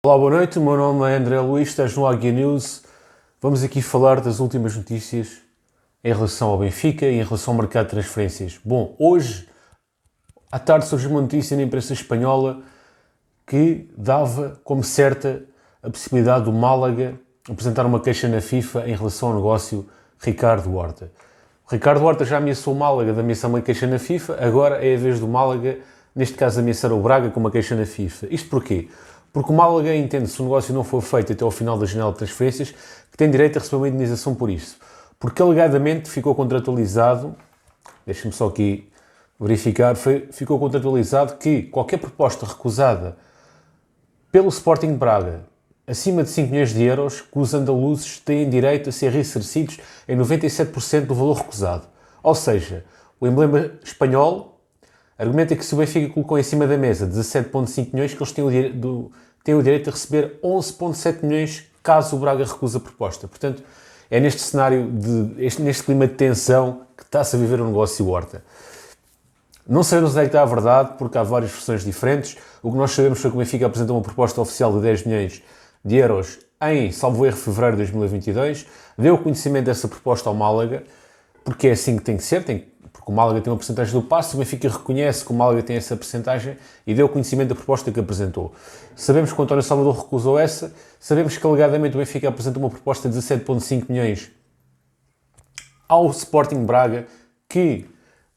Olá, boa noite. O meu nome é André Luís, estás no Águia News. Vamos aqui falar das últimas notícias em relação ao Benfica e em relação ao mercado de transferências. Bom, hoje à tarde surgiu uma notícia na imprensa espanhola que dava como certa a possibilidade do Málaga apresentar uma queixa na FIFA em relação ao negócio Ricardo Horta. O Ricardo Horta já ameaçou o Málaga de ameaçar uma queixa na FIFA, agora é a vez do Málaga, neste caso, ameaçar o Braga com uma queixa na FIFA. Isto porquê? Porque o Málaga entende, se o negócio não for feito até ao final da janela de transferências, que tem direito a receber uma indenização por isso. Porque alegadamente ficou contratualizado, deixem-me só aqui verificar, ficou contratualizado que qualquer proposta recusada pelo Sporting Braga acima de 5 milhões de euros, que os andaluzes têm direito a ser ressarcidos em 97% do valor recusado. Ou seja, o emblema espanhol argumenta que se o Benfica colocou em cima da mesa 17,5 milhões, que eles têm o direito a receber 11,7 milhões caso o Braga recuse a proposta. Portanto, é neste cenário, neste clima de tensão, que está-se a viver o negócio Horta. Não sabemos onde é que está a verdade, porque há várias versões diferentes. O que nós sabemos foi que o Benfica apresentou uma proposta oficial de 10 milhões de euros em, salvo erro, fevereiro de 2022. Deu conhecimento dessa proposta ao Málaga, porque é assim que tem que ser, porque o Málaga tem uma porcentagem do passe, o Benfica reconhece que o Málaga tem essa porcentagem e deu conhecimento da proposta que apresentou. Sabemos que o António Salvador recusou essa, sabemos que alegadamente o Benfica apresentou uma proposta de 17,5 milhões ao Sporting Braga, que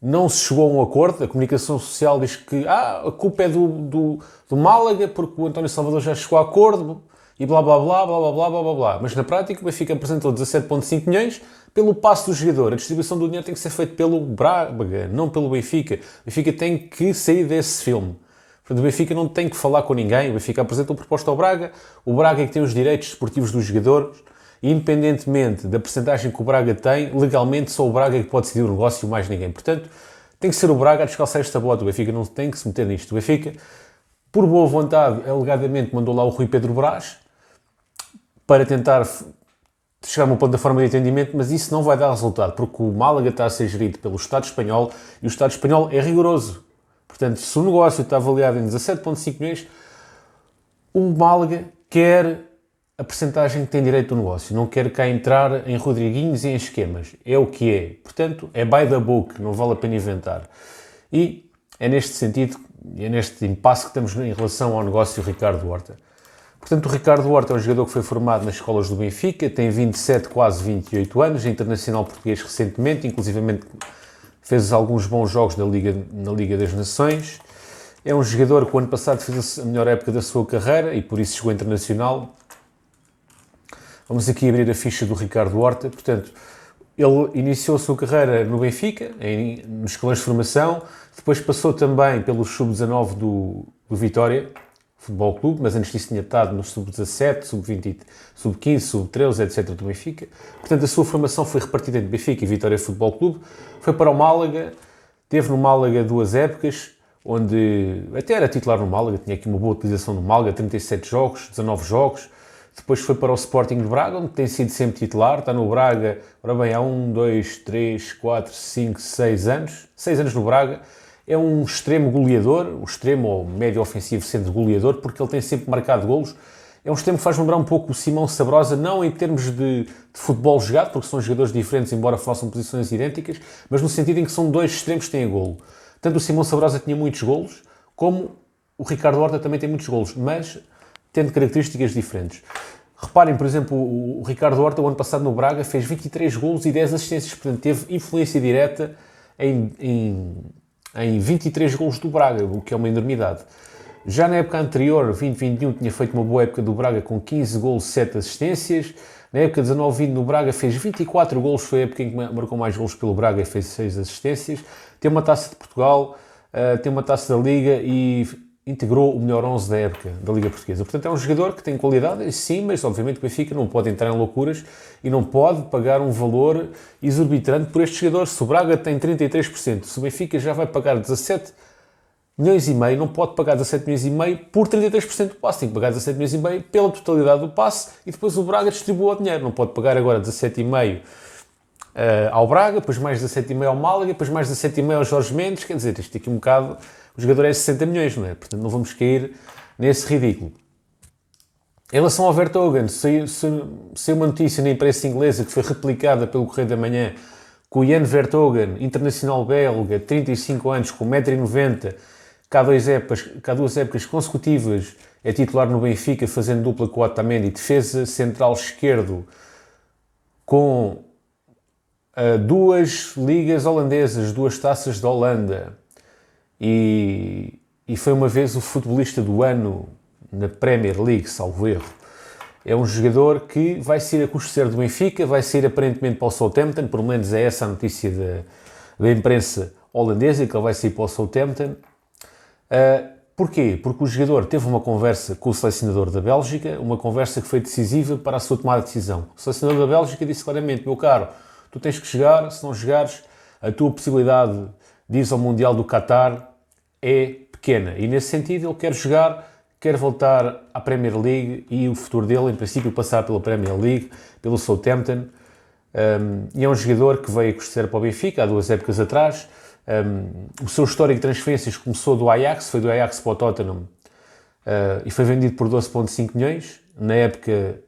não se chegou a um acordo. A comunicação social diz que a culpa é do Málaga, porque o António Salvador já chegou a acordo e blá blá blá blá blá blá blá blá blá. Mas na prática o Benfica apresentou 17,5 milhões pelo passe do jogador. A distribuição do dinheiro tem que ser feita pelo Braga, não pelo Benfica. O Benfica tem que sair desse filme. Portanto, o Benfica não tem que falar com ninguém. O Benfica apresenta uma proposta ao Braga. O Braga é que tem os direitos esportivos dos jogadores. E, independentemente da percentagem que o Braga tem, legalmente só o Braga é que pode decidir o negócio e mais ninguém. Portanto, tem que ser o Braga a descalçar esta bota. O Benfica não tem que se meter nisto. O Benfica, por boa vontade, alegadamente mandou lá o Rui Pedro Brás para tentar chegar a uma plataforma de entendimento, mas isso não vai dar resultado, porque o Málaga está a ser gerido pelo Estado espanhol e o Estado espanhol é rigoroso. Portanto, se o negócio está avaliado em 17,5 milhões, o Málaga quer a percentagem que tem direito do negócio, não quer cá entrar em Rodriguinhos e em esquemas. É o que é. Portanto, é by the book, não vale a pena inventar. E é neste sentido, é neste impasse que estamos em relação ao negócio Ricardo Horta. Portanto, o Ricardo Horta é um jogador que foi formado nas escolas do Benfica, tem 27, quase 28 anos, é internacional português recentemente, inclusivamente fez alguns bons jogos na Liga das Nações. É um jogador que o ano passado fez a melhor época da sua carreira e por isso chegou internacional. Vamos aqui abrir a ficha do Ricardo Horta. Portanto, ele iniciou a sua carreira no Benfica, nos escalões de formação, depois passou também pelo sub-19 do Vitória Futebol Clube, mas antes disso tinha estado no sub-17, sub-20, sub-15, sub-13, etc. do Benfica. Portanto, a sua formação foi repartida entre Benfica e Vitória Futebol Clube. Foi para o Málaga, teve no Málaga 2 épocas, onde até era titular no Málaga, tinha aqui uma boa utilização no Málaga, 37 jogos, 19 jogos. Depois foi para o Sporting de Braga, onde tem sido sempre titular. Está no Braga, ora bem, há 1, 2, 3, 4, 5, 6 anos. 6 anos no Braga. É um extremo goleador, o extremo ou médio ofensivo sendo goleador, porque ele tem sempre marcado golos. É um extremo que faz lembrar um pouco o Simão Sabrosa, não em termos de futebol jogado, porque são jogadores diferentes, embora façam posições idênticas, mas no sentido em que são dois extremos que têm golo. Tanto o Simão Sabrosa tinha muitos golos, como o Ricardo Horta também tem muitos golos, mas tendo características diferentes. Reparem, por exemplo, o Ricardo Horta, o ano passado no Braga, fez 23 golos e 10 assistências, portanto teve influência direta em 23 golos do Braga, o que é uma enormidade. Já na época anterior, 2021, tinha feito uma boa época do Braga com 15 golos, 7 assistências. Na época 19-20 no Braga fez 24 golos, foi a época em que marcou mais golos pelo Braga e fez 6 assistências. Tem uma taça de Portugal, tem uma taça da Liga e integrou o melhor 11 da época da Liga Portuguesa. Portanto, é um jogador que tem qualidade, sim, mas obviamente o Benfica não pode entrar em loucuras e não pode pagar um valor exorbitante por este jogador. Se o Braga tem 33%, se o Benfica já vai pagar 17 milhões e meio, não pode pagar 17 milhões e meio por 33% do passe, tem que pagar 17 milhões e meio pela totalidade do passe e depois o Braga distribui o dinheiro. Não pode pagar agora 17,5 ao Braga, depois mais 17,5 ao Málaga, depois mais 17,5 ao Jorge Mendes. Quer dizer, isto aqui um bocado, o jogador é 60 milhões, não é? Portanto, não vamos cair nesse ridículo. Em relação ao Vertonghen, saiu uma notícia na imprensa inglesa que foi replicada pelo Correio da Manhã, que o Jan Vertonghen, internacional belga, 35 anos, com 1,90 m, que há duas épocas consecutivas é titular no Benfica, fazendo dupla com o Otamendi, defesa central esquerdo, com duas ligas holandesas, duas taças da Holanda, e foi uma vez o futebolista do ano na Premier League, salvo erro. É um jogador que vai sair a custo zero do Benfica, vai sair aparentemente para o Southampton, pelo menos é essa a notícia da imprensa holandesa, que ele vai sair para o Southampton. Porquê? Porque o jogador teve uma conversa com o selecionador da Bélgica, uma conversa que foi decisiva para a sua tomada de decisão. O selecionador da Bélgica disse claramente: meu caro, tu tens que jogar, se não jogares, a tua possibilidade de ir ao Mundial do Qatar é pequena. E nesse sentido ele quer jogar, quer voltar à Premier League e o futuro dele, em princípio, passar pela Premier League, pelo Southampton. E é um jogador que veio a custar para o Benfica há 2 épocas atrás. O seu histórico de transferências começou do Ajax, foi do Ajax para o Tottenham e foi vendido por 12,5 milhões. Na época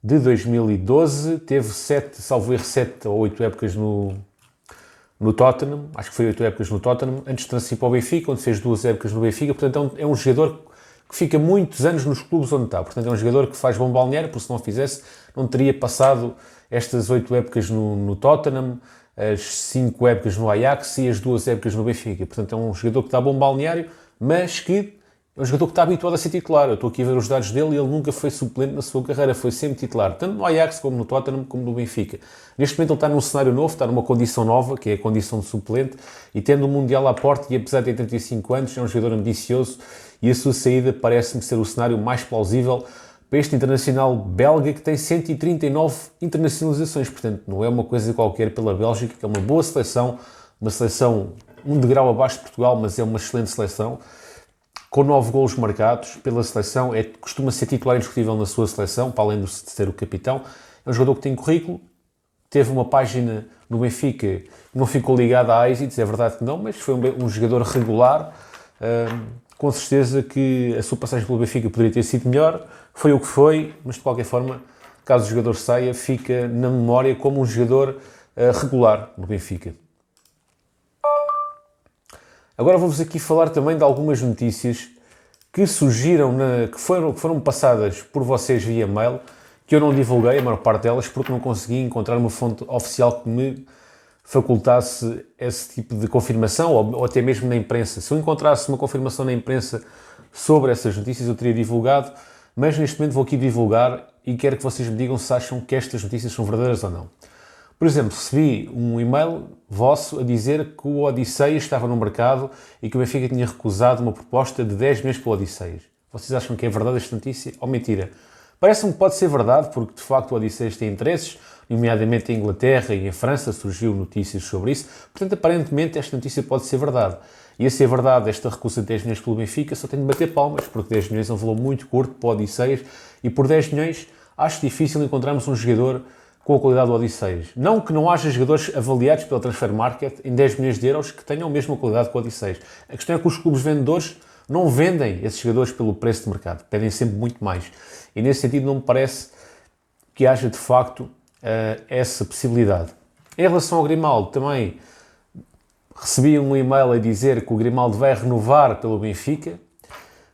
de 2012 teve 7 ou 8 épocas no Tottenham, acho que foi 8 épocas no Tottenham, antes de transferir para o Benfica, onde fez 2 épocas no Benfica. Portanto é um jogador que fica muitos anos nos clubes onde está. Portanto é um jogador que faz bom balneário, porque se não fizesse não teria passado estas 8 épocas no Tottenham, as 5 épocas no Ajax e as 2 épocas no Benfica. Portanto, é um jogador que está bom balneário, mas que é um jogador que está habituado a ser titular. Eu estou aqui a ver os dados dele e ele nunca foi suplente na sua carreira, foi sempre titular, tanto no Ajax como no Tottenham, como no Benfica. Neste momento ele está num cenário novo, está numa condição nova, que é a condição de suplente, e tendo o Mundial à porta, e apesar de ter 35 anos, é um jogador ambicioso, e a sua saída parece-me ser o cenário mais plausível para este internacional belga, que tem 139 internacionalizações. Portanto, não é uma coisa qualquer pela Bélgica, que é uma boa seleção, uma seleção um degrau abaixo de Portugal, mas é uma excelente seleção, com 9 golos marcados pela seleção, costuma ser titular indiscutível na sua seleção, para além de ser o capitão. É um jogador que tem currículo, teve uma página no Benfica que não ficou ligada a êxitos, é verdade que não, mas foi um jogador regular. Com certeza que a sua passagem pelo Benfica poderia ter sido melhor, foi o que foi, mas de qualquer forma, caso o jogador saia, fica na memória como um jogador regular no Benfica. Agora vou-vos aqui falar também de algumas notícias que surgiram, que foram passadas por vocês via mail, que eu não divulguei, a maior parte delas, porque não consegui encontrar uma fonte oficial que me facultasse esse tipo de confirmação, ou até mesmo na imprensa. Se eu encontrasse uma confirmação na imprensa sobre essas notícias, eu teria divulgado, mas neste momento vou aqui divulgar e quero que vocês me digam se acham que estas notícias são verdadeiras ou não. Por exemplo, recebi um e-mail vosso a dizer que o Odisseias estava no mercado e que o Benfica tinha recusado uma proposta de 10 milhões pelo Odisseias. Vocês acham que é verdade esta notícia ou mentira? Parece-me que pode ser verdade, porque de facto o Odisseias tem interesses, nomeadamente em Inglaterra e em França, surgiu notícias sobre isso. Portanto, aparentemente esta notícia pode ser verdade. E a ser verdade, esta recusa de 10 milhões pelo Benfica, só tenho de bater palmas, porque 10 milhões é um valor muito curto para o Odisseias e por 10 milhões acho difícil encontrarmos um jogador com a qualidade do Odisseias. Não que não haja jogadores avaliados pela Transfer Market em 10 milhões de euros que tenham a mesma qualidade que o Odisseias. A questão é que os clubes vendedores não vendem esses jogadores pelo preço de mercado, pedem sempre muito mais. E nesse sentido não me parece que haja de facto essa possibilidade. Em relação ao Grimaldo, também recebi um e-mail a dizer que o Grimaldo vai renovar pelo Benfica.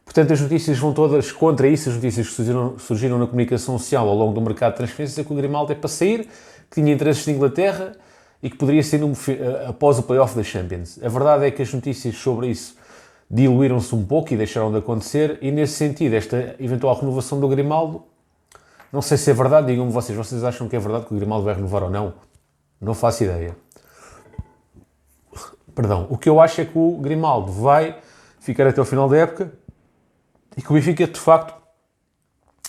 Portanto, as notícias vão todas contra isso, as notícias que surgiram na comunicação social ao longo do mercado de transferências, é que o Grimaldo é para sair, que tinha interesses de Inglaterra e que poderia ser após o play-off da Champions. A verdade é que as notícias sobre isso diluíram-se um pouco e deixaram de acontecer, e nesse sentido, esta eventual renovação do Grimaldo, não sei se é verdade, digam-me vocês acham que é verdade que o Grimaldo vai renovar ou não? Não faço ideia. Perdão, o que eu acho é que o Grimaldo vai ficar até o final da época e que o Benfica, de facto,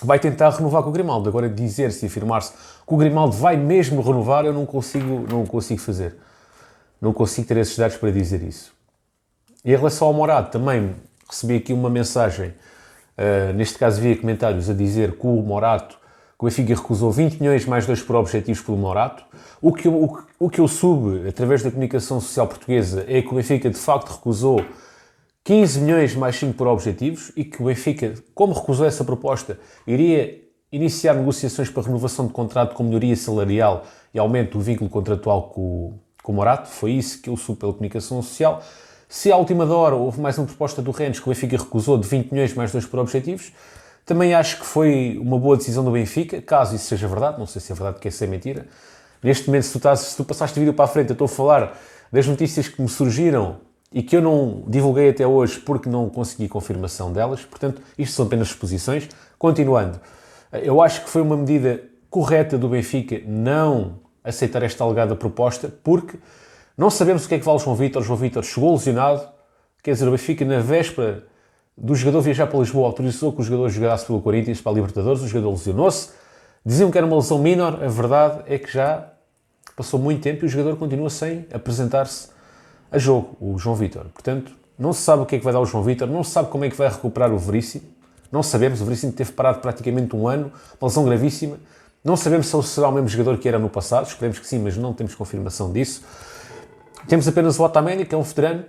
vai tentar renovar com o Grimaldo. Agora, dizer-se e afirmar-se que o Grimaldo vai mesmo renovar, eu não consigo fazer. Não consigo ter esses dados para dizer isso. E em relação ao Morato, também recebi aqui uma mensagem, neste caso via comentários, a dizer que o Morato, que o Benfica recusou 20 milhões mais 2 por objetivos pelo Morato. O que eu soube, através da comunicação social portuguesa, é que o Benfica, de facto, recusou 15 milhões mais 5 por objetivos e que o Benfica, como recusou essa proposta, iria iniciar negociações para renovação de contrato com melhoria salarial e aumento do vínculo contratual com o Morato. Foi isso que eu soube pela comunicação social. Se à última hora houve mais uma proposta do Rennes que o Benfica recusou de 20 milhões mais 2 por objetivos, também acho que foi uma boa decisão do Benfica, caso isso seja verdade, não sei se é verdade, que é mentira. Neste momento, se tu passaste o vídeo para a frente, eu estou a falar das notícias que me surgiram e que eu não divulguei até hoje porque não consegui confirmação delas. Portanto, isto são apenas suposições. Continuando, eu acho que foi uma medida correta do Benfica não aceitar esta alegada proposta, porque não sabemos o que é que vale o João Vítor. O João Vítor chegou lesionado, quer dizer, o Benfica na véspera do jogador viajar para Lisboa autorizou que o jogador jogasse pelo Corinthians para a Libertadores, o jogador lesionou-se, diziam que era uma lesão menor, a verdade é que já passou muito tempo e o jogador continua sem apresentar-se a jogo, o João Vítor. Portanto, não se sabe o que é que vai dar o João Vítor, não se sabe como é que vai recuperar o Veríssimo, não sabemos, o Veríssimo teve parado praticamente um ano, uma lesão gravíssima, não sabemos se ele será o mesmo jogador que era no passado, esperemos que sim, mas não temos confirmação disso. Temos apenas o Otamendi, que é um veterano,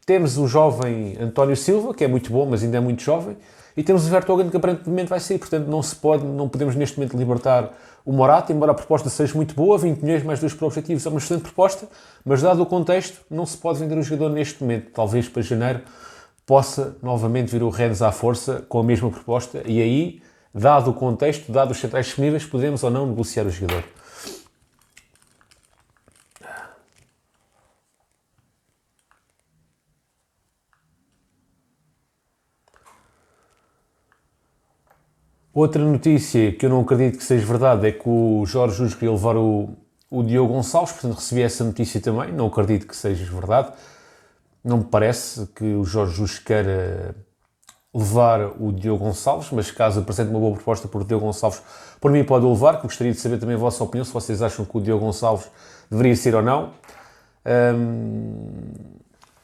temos o jovem António Silva, que é muito bom, mas ainda é muito jovem, e temos o Vertonghen, que aparentemente vai sair. Portanto, não podemos neste momento libertar o Morato, embora a proposta seja muito boa, 20 milhões mais 2 por objetivos é uma excelente proposta, mas dado o contexto, não se pode vender o jogador neste momento. Talvez para janeiro possa novamente vir o Rennes à força com a mesma proposta, e aí, dado o contexto, dado os centrais disponíveis, podemos ou não negociar o jogador. Outra notícia que eu não acredito que seja verdade é que o Jorge Jesus queria levar o Diogo Gonçalves, portanto recebi essa notícia também, não acredito que seja verdade. Não me parece que o Jorge Jesus queira levar o Diogo Gonçalves, mas caso apresente uma boa proposta por Diogo Gonçalves, por mim pode o levar, que gostaria de saber também a vossa opinião, se vocês acham que o Diogo Gonçalves deveria ser ou não.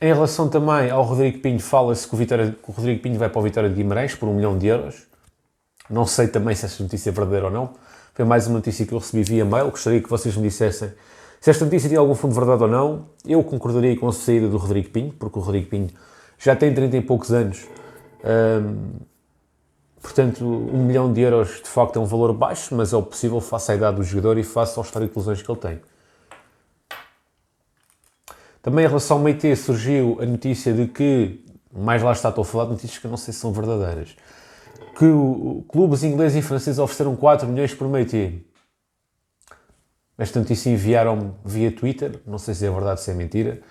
Em relação também ao Rodrigo Pinho, fala-se que o Rodrigo Pinho vai para o Vitória de Guimarães por 1 milhão de euros. Não sei também se esta notícia é verdadeira ou não. Foi mais uma notícia que eu recebi via mail. Gostaria que vocês me dissessem se esta notícia tinha algum fundo de verdade ou não. Eu concordaria com a saída do Rodrigo Pinho, porque o Rodrigo Pinho já tem 30 e poucos anos. Portanto, 1 milhão de euros de facto é um valor baixo, mas é o possível face à idade do jogador e face ao histórico de lesões que ele tem. Também em relação ao Meite surgiu a notícia de que, mais lá está, estou a falar de notícias que eu não sei se são verdadeiras, que clubes ingleses e franceses ofereceram 4 milhões por Meite. Esta notícia enviaram-me via Twitter, não sei se é verdade ou se é mentira.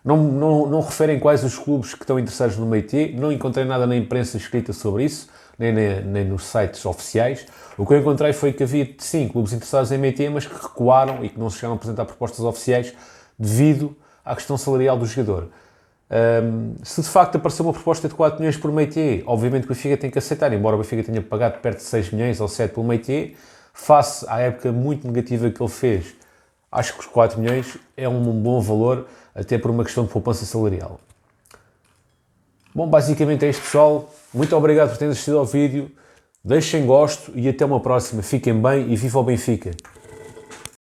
Não referem quais os clubes que estão interessados no Meite, não encontrei nada na imprensa escrita sobre isso, nem nos sites oficiais. O que eu encontrei foi que havia, sim, clubes interessados em Meite, mas que recuaram e que não se chegaram a apresentar propostas oficiais devido à questão salarial do jogador. Se de facto aparecer uma proposta de 4 milhões por Meite, obviamente que o Benfica tem que aceitar, embora o Benfica tenha pagado perto de 6 milhões ou 7 pelo Meite, face à época muito negativa que ele fez, acho que os 4 milhões é um bom valor, até por uma questão de poupança salarial. Bom, basicamente é isto, pessoal. Muito obrigado por terem assistido ao vídeo. Deixem gosto e até uma próxima. Fiquem bem e viva o Benfica!